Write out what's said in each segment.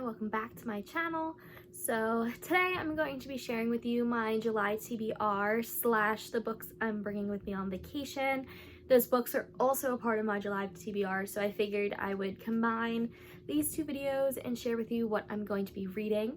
welcome back to my channel. So today I'm going to be sharing with you my July TBR / the books I'm bringing with me on vacation. Those books are also a part of my July TBR, so I figured I would combine these two videos and share with you what I'm going to be reading.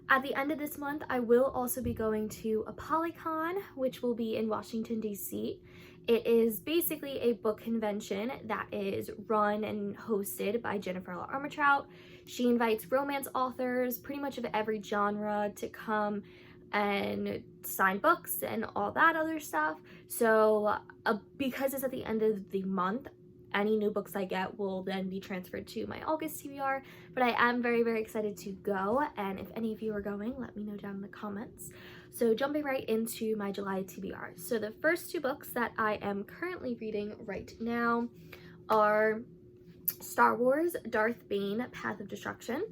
At the end of this month, I will also be going to a Polycon, which will be in Washington, DC. It is basically a book convention that is run and hosted by Jennifer Armentrout. She invites romance authors, pretty much of every genre, to come and sign books and all that other stuff. So because it's at the end of the month, any new books I get will then be transferred to my August TBR, but I am very, very excited to go, and if any of you are going, let me know down in the comments. So jumping right into my July TBR. So the first two books that I am currently reading right now are Star Wars, Darth, Bane, Path of Destruction.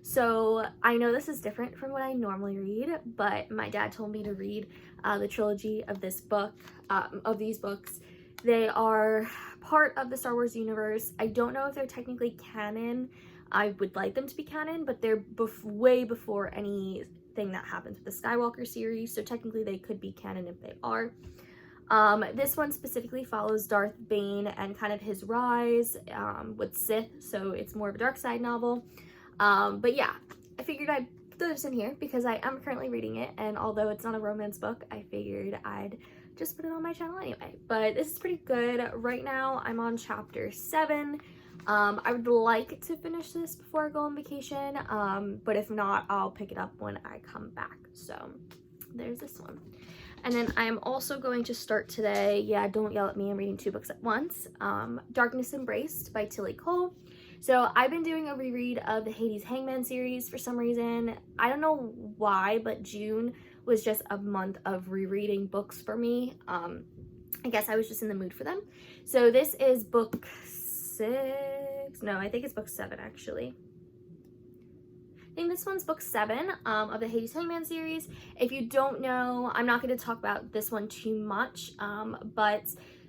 So I know this is different from what I normally read, but my dad told me to read the trilogy of this book, of these books. They are part of the Star Wars universe. I don't know if they're technically canon. I would like them to be canon, but they're way before anything that happens with the Skywalker series, so technically they could be canon if they are. This one specifically follows Darth Bane and kind of his rise with Sith, so it's more of a dark side novel. But yeah, I figured I'd throw this in here because I am currently reading it, and although it's not a romance book, I figured I'd just put it on my channel anyway. But this is pretty good. Right now I'm on chapter 7. I would like to finish this before I go on vacation, but if not, I'll pick it up when I come back. So there's this one. And then I am also going to start today, yeah, don't yell at me, I'm reading two books at once, Darkness Embraced by Tilly Cole. So I've been doing a reread of the Hades Hangman series for some reason. I don't know why, but June was just a month of rereading books for me. I guess I was just in the mood for them. So this is book 6. No, I think it's book 7 actually. I think this one's book 7 of the Hades Hangman series. If you don't know, I'm not going to talk about this one too much, but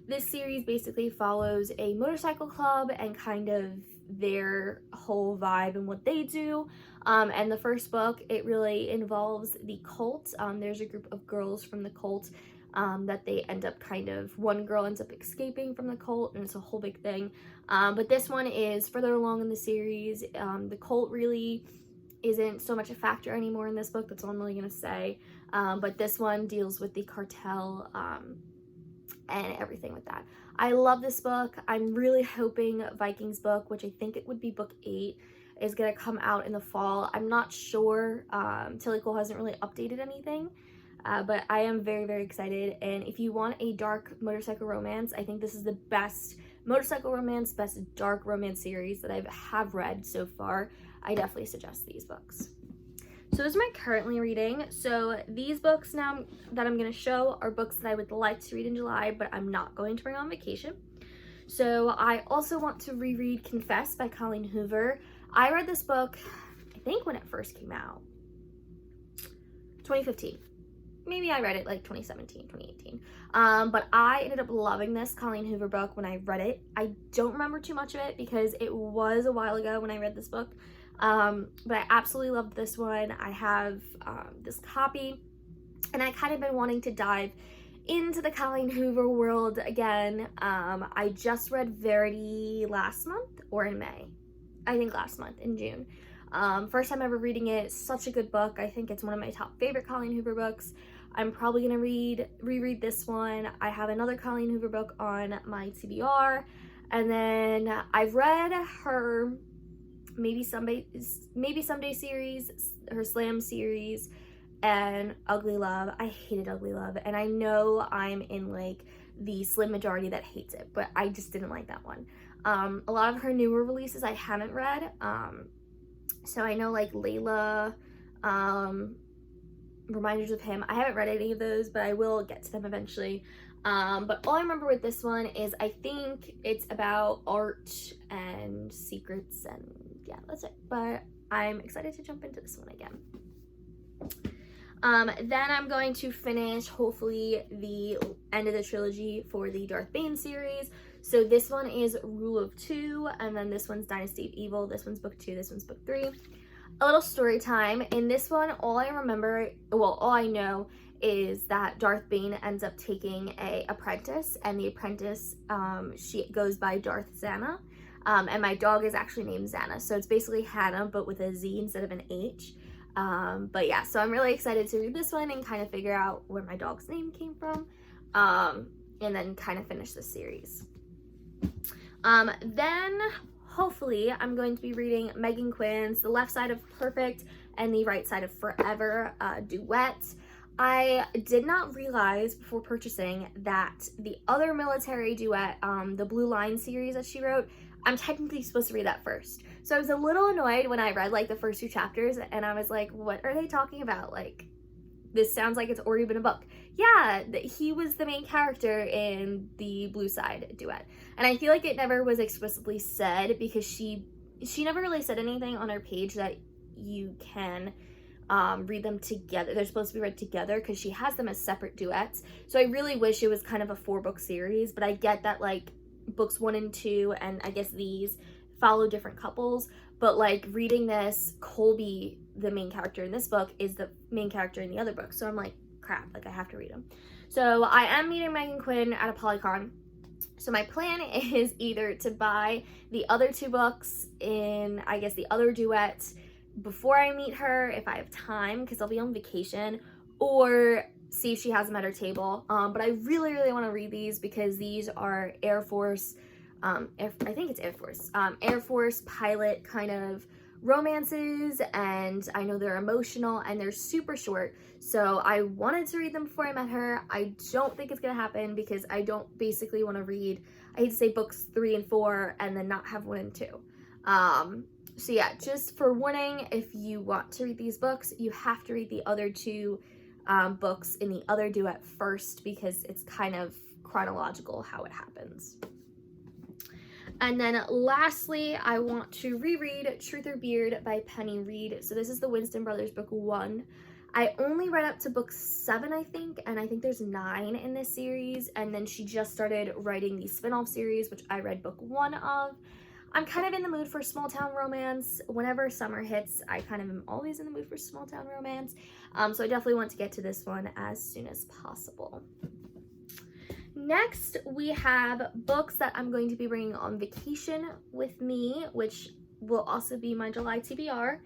this series basically follows a motorcycle club and kind of their whole vibe and what they do. And the first book, it really involves the cult. There's a group of girls from the cult that they end up one girl ends up escaping from the cult, and it's a whole big thing. But this one is further along in the series. The cult really isn't so much a factor anymore in this book. That's all I'm really going to say. But this one deals with the cartel and everything with that. I love this book. I'm really hoping Viking's book, which I think it would be book 8, is going to come out in the fall. I'm not sure. Tilly Cole hasn't really updated anything, but I am very, very excited. And if you want a dark motorcycle romance, I think this is the best motorcycle romance, best dark romance series that I have read so far. I definitely suggest these books. So those are my currently reading. So these books now that I'm going to show are books that I would like to read in July, but I'm not going to bring on vacation. So I also want to reread Confess by Colleen Hoover. I read this book, I think when it first came out, 2015. Maybe I read it like 2017, 2018. But I ended up loving this Colleen Hoover book when I read it. I don't remember too much of it because it was a while ago when I read this book. But I absolutely loved this one. I have this copy, and I kind of been wanting to dive into the Colleen Hoover world again. I just read Verity last month, or in May. I think last month, in June. First time ever reading it. Such a good book. I think it's one of my top favorite Colleen Hoover books. I'm probably going to reread this one. I have another Colleen Hoover book on my TBR, and then I've read her Maybe Someday series, her Slam series, and Ugly Love. I hated Ugly Love, and I know I'm in like the slim majority that hates it, but I just didn't like that one. A lot of her newer releases I haven't read. So I know like Layla, Reminders of Him. I haven't read any of those, but I will get to them eventually. But all I remember with this one is I think it's about art and secrets, and yeah, that's it. But I'm excited to jump into this one again. Then I'm going to finish, hopefully, the end of the trilogy for the Darth Bane series. So this one is Rule of Two, and then this one's Dynasty of Evil. This one's book 2, this one's book 3. a little story time. In this one, all I know is that Darth Bane ends up taking a apprentice, and the apprentice, she goes by Darth Zana. And my dog is actually named Zana, so it's basically Hannah, but with a Z instead of an H. But yeah, so I'm really excited to read this one and kind of figure out where my dog's name came from, and then kind of finish the series. Then hopefully I'm going to be reading Megan Quinn's The Left Side of Perfect and The Right Side of Forever duet. I did not realize before purchasing that the other military duet, the Blue Line series that she wrote, I'm technically supposed to read that first. So I was a little annoyed when I read like the first 2 chapters, and I was like, what are they talking about? Like, this sounds like it's already been a book. Yeah, he was the main character in the Blue Side duet. And I feel like it never was explicitly said, because she never really said anything on her page that you can read them together. They're supposed to be read together because she has them as separate duets. So I really wish it was kind of a 4-book series, but I get that like books 1 and 2, and I guess these follow different couples, but like reading this, Colby, the main character in this book, is the main character in the other book. So I'm like, crap, like I have to read them. So I am meeting Megan Quinn at a Polycon. So my plan is either to buy the other 2 books in, I guess, the other duet before I meet her, if I have time, because I'll be on vacation, or see if she has them at her table. But I really, really want to read these because these are Air Force, I think it's Air Force, Air Force pilot kind of romances, and I know they're emotional and they're super short. So I wanted to read them before I met her. I don't think it's gonna happen because I don't basically want to read, I hate to say, books 3 and 4 and then not have 1 and 2. So yeah, just for warning, if you want to read these books, you have to read the other 2 books in the other duet first, because it's kind of chronological how it happens. And then lastly, I want to reread Truth or Beard by Penny Reed. So this is the Winston Brothers book 1. I only read up to book 7, I think, and I think there's 9 in this series, and then she just started writing the spin-off series, which I read book 1 of. I'm kind of in the mood for small town romance. Whenever summer hits, I kind of am always in the mood for small town romance. So I definitely want to get to this one as soon as possible. Next, we have books that I'm going to be bringing on vacation with me, which will also be my July TBR.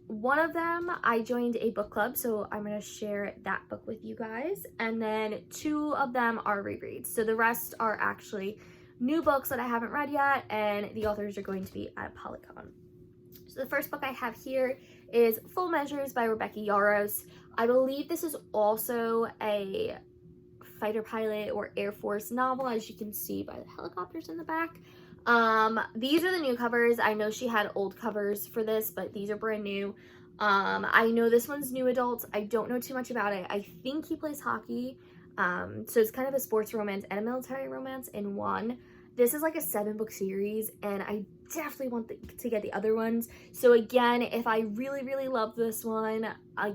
One of them, I joined a book club, so I'm going to share that book with you guys. And then 2 of them are rereads. So the rest are actually new books that I haven't read yet, and the authors are going to be at Polycon. So the first book I have here is Full Measures by Rebecca Yaros. I believe this is also a fighter pilot or Air Force novel, as you can see by the helicopters in the back. These are the new covers. I know she had old covers for this, but these are brand new. I know this one's new adult. I don't know too much about it. I think he plays hockey. So it's kind of a sports romance and a military romance in one. This is like a 7-book series, and I definitely want to get the other ones. So again, if I really, really love this one,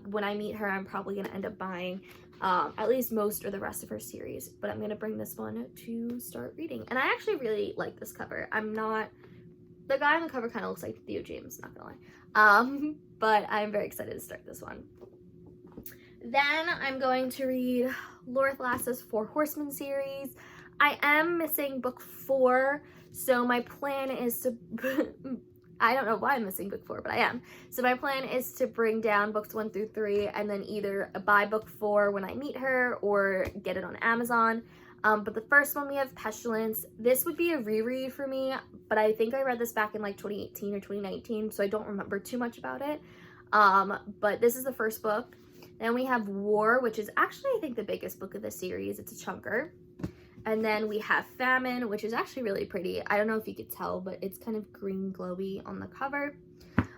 when I meet her, I'm probably going to end up buying at least most or the rest of her series. But I'm going to bring this one to start reading. And I actually really like this cover. The guy on the cover kind of looks like Theo James, not going to lie. But I'm very excited to start this one. Then I'm going to read Lasse's Horsemen series. I am missing book 4, so my plan is to, I don't know why I'm missing book 4, but I am. So my plan is to bring down books 1 through 3 and then either buy book 4 when I meet her or get it on Amazon. But the first one, we have Pestilence. This would be a reread for me, but I think I read this back in like 2018 or 2019, so I don't remember too much about it. But this is the first book. Then we have War, which is actually, I think, the biggest book of the series. It's a chunker. And then we have Famine, which is actually really pretty. I don't know if you could tell, but it's kind of green glowy on the cover.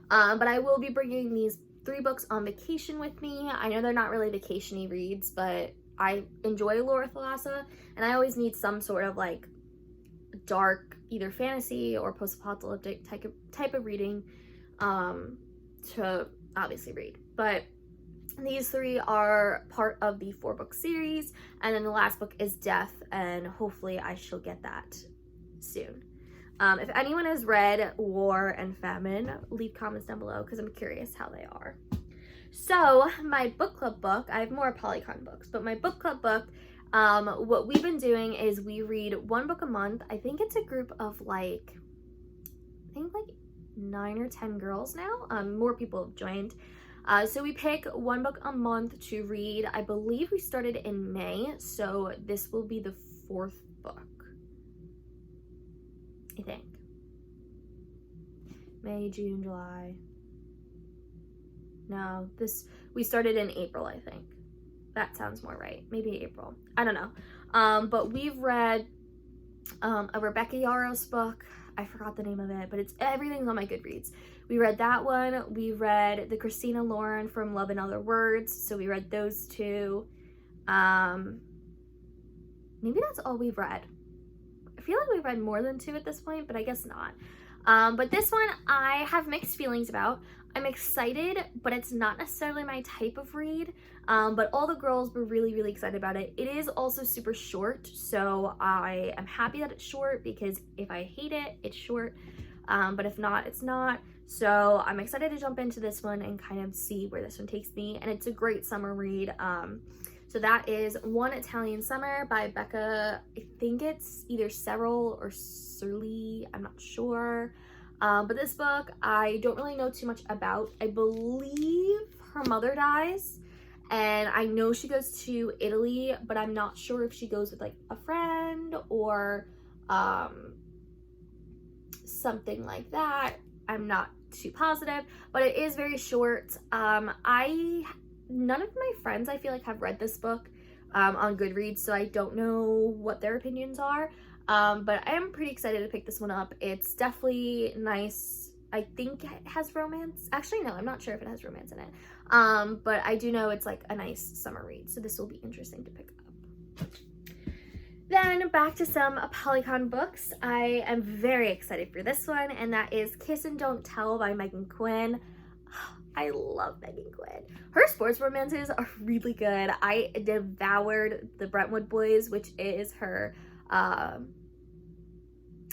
But I will be bringing these 3 books on vacation with me. I know they're not really vacation-y reads, but I enjoy Lasse, and I always need some sort of like dark, either fantasy or post-apocalyptic type of reading to obviously read. But these 3 are part of the 4-book series, and then the last book is Death, and hopefully I shall get that soon. If anyone has read War and Famine, leave comments down below because I'm curious how they are. So my book club book, I have more Polycon books, but my book club book, what we've been doing is we read one book a month. I think it's a group of like 9 or 10 girls now. More people have joined. So we pick one book a month to read. I believe we started in May, so this will be the 4th book, I think. May, June, July. No, we started in April, I think. That sounds more right. Maybe April. I don't know. But we've read a Rebecca Yaros book. I forgot the name of it, but everything's on my Goodreads. We read that one. We read the Christina Lauren from Love and Other Words. So we read those 2. Maybe that's all we've read. I feel like we've read more than 2 at this point, but I guess not. But this one I have mixed feelings about. I'm excited, but it's not necessarily my type of read. But all the girls were really, really excited about it. It is also super short, so I am happy that it's short because if I hate it, it's short. But if not, it's not. So I'm excited to jump into this one and kind of see where this one takes me. And it's a great summer read. So that is One Italian Summer by Becca. I think it's either Serral or Surly. I'm not sure. But this book, I don't really know too much about. I believe her mother dies, and I know she goes to Italy, but I'm not sure if she goes with like a friend or something like that. I'm not too positive, but it is very short. None of my friends, I feel like, have read this book on Goodreads, so I don't know what their opinions are. But I am pretty excited to pick this one up. It's definitely nice. I think it has romance. Actually, no, I'm not sure if it has romance in it. But I do know it's like a nice summer read, so this will be interesting to pick up. Then back to some Polycon books. I am very excited for this one, and that is Kiss and Don't Tell by Megan Quinn. I love Megan Quinn. Her sports romances are really good. I devoured the Brentwood Boys, which is her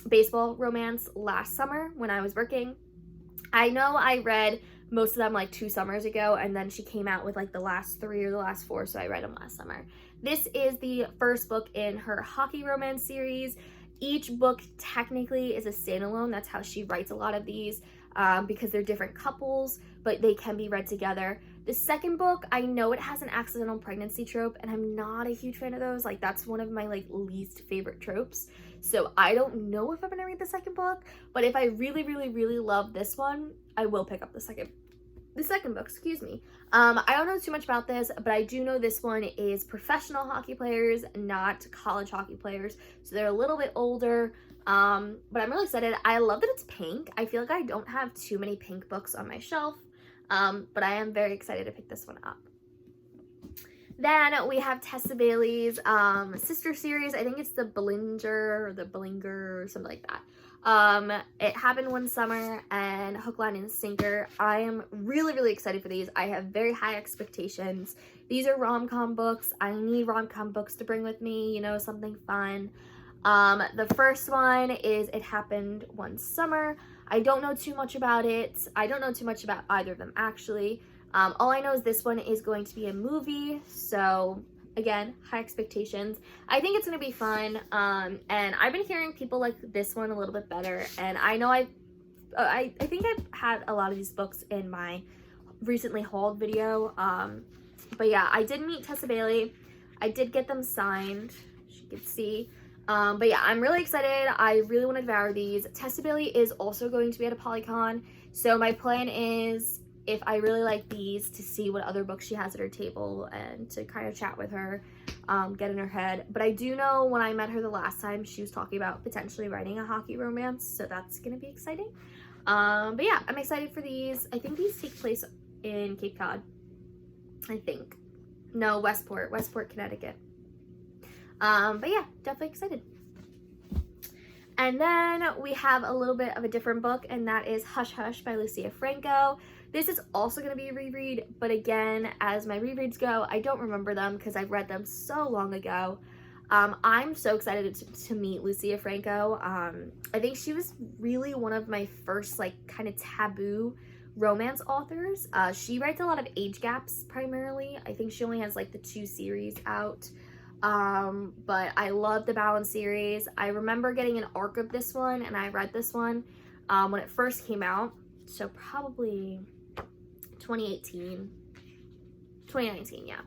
baseball romance, last summer when I was working. I know I read most of them like 2 summers ago, and then she came out with like the last 3 or the last 4, so I read them last summer. This is the first book in her hockey romance series. Each book technically is a standalone. That's how she writes a lot of these, because they're different couples, but they can be read together. The second book, I know it has an accidental pregnancy trope, and I'm not a huge fan of those. Like, that's one of my like least favorite tropes. So I don't know if I'm gonna read the second book, but if I really, really, really love this one, I will pick up the second book, excuse me. I don't know too much about this, but I do know this one is professional hockey players, not college hockey players. So they're a little bit older, but I'm really excited. I love that it's pink. I feel like I don't have too many pink books on my shelf, but I am very excited to pick this one up. Then we have Tessa Bailey's sister series. I think it's the Bellinger or something like that. It happened one summer, and Hook, Line, and Sinker. I am really, really excited for these. I have very high expectations. These are rom-com books. I need rom-com books to bring with me, you know, something fun. The first one is It Happened One Summer. I don't know too much about it. I don't know too much about either of them, actually. All I know is this one is going to be a movie, so again, high expectations. I think it's going to be fun, and I've been hearing people like this one a little bit better, and I know I think I've had a lot of these books in my recently hauled video, but yeah, I did meet Tessa Bailey. I did get them signed, as you can see, but yeah, I'm really excited. I really want to devour these. Tessa Bailey is also going to be at a Polycon, so my plan is, if I really like these, to see what other books she has at her table and to kind of chat with her, get in her head. But I do know when I met her the last time, she was talking about potentially writing a hockey romance, so that's going to be exciting. But yeah, I'm excited for these. I think these take place in Cape Cod. I think. No, Westport, Connecticut. But yeah, definitely excited. And then we have a little bit of a different book, and that is Hush Hush by Lucia Franco. This is also going to be a reread, but again, as my rereads go, I don't remember them because I've read them so long ago. I'm so excited to meet Lucia Franco. I think she was really one of my first like kind of taboo romance authors. She writes a lot of age gaps primarily. I think she only has like the 2 series out. But I love the Balance series. I remember getting an arc of this one, and I read this one when it first came out, so probably 2018, 2019, yeah.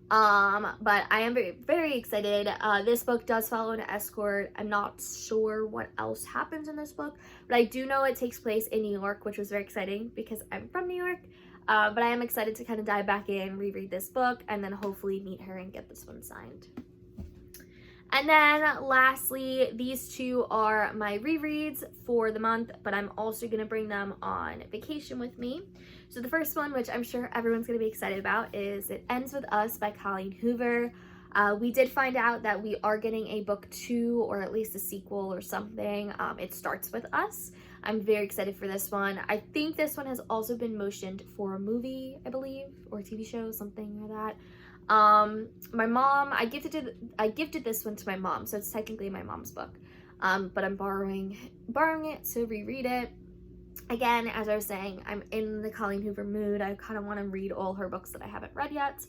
But I am very, very excited. This book does follow an escort. I'm not sure what else happens in this book, but I do know it takes place in New York, which was very exciting because I'm from New York. But I am excited to kind of dive back in, reread this book, and then hopefully meet her and get this one signed. And then lastly, these 2 are my rereads for the month, but I'm also going to bring them on vacation with me. So the first one, which I'm sure everyone's going to be excited about, is It Ends With Us by Colleen Hoover. We did find out that we are getting a book 2, or at least a sequel or something. It Starts With Us. I'm very excited for this one. I think this one has also been motioned for a movie, I believe, or a TV show, something like that. My mom, I gifted this one to my mom, so it's technically my mom's book. But I'm borrowing it to reread it. Again, as I was saying, I'm in the Colleen Hoover mood. I kind of want to read all her books that I haven't read yet.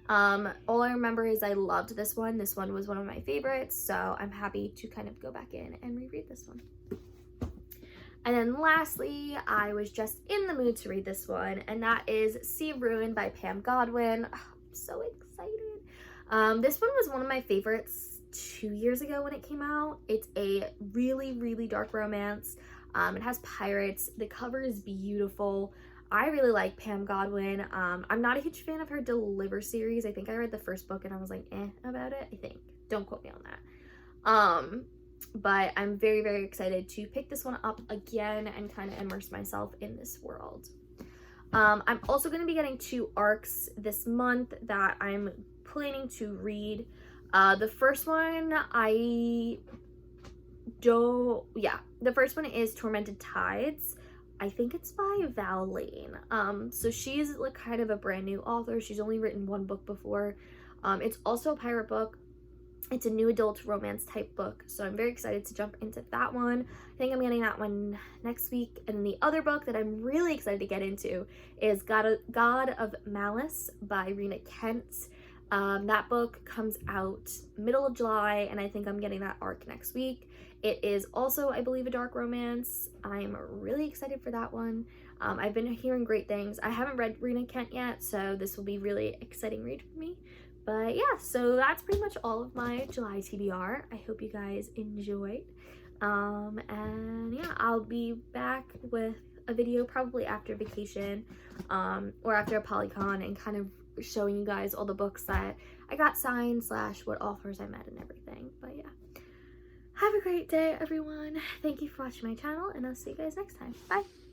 All I remember is I loved this one. This one was one of my favorites, so I'm happy to kind of go back in and reread this one. And then lastly, I was just in the mood to read this one, and that is Sea of Ruin by Pam Godwin. Oh, I'm so excited. This one was one of my favorites 2 years ago when it came out. It's a really, really dark romance. It has pirates. The cover is beautiful. I really like Pam Godwin. I'm not a huge fan of her Deliver series. I think I read the first book and I was like, about it, I think. Don't quote me on that. But I'm very, very excited to pick this one up again and kind of immerse myself in this world. I'm also going to be getting 2 arcs this month that I'm planning to read. The first one the first one is Tormented Tides. I think it's by Val Lane. So she's like kind of a brand new author. She's only written 1 book before. It's also a pirate book. It's a new adult romance type book, so I'm very excited to jump into that one. I think I'm getting that one next week. And the other book that I'm really excited to get into is God of Malice by Rena Kent. That book comes out middle of July, and I think I'm getting that arc next week. It is also, I believe, a dark romance. I'm really excited for that one. I've been hearing great things. I haven't read Rena Kent yet, so this will be really exciting read for me. But yeah, so that's pretty much all of my July TBR. I hope you guys enjoyed. And yeah, I'll be back with a video probably after vacation, or after a Polycon, and kind of showing you guys all the books that I got signed / what authors I met and everything. But yeah, have a great day, everyone. Thank you for watching my channel, and I'll see you guys next time. Bye.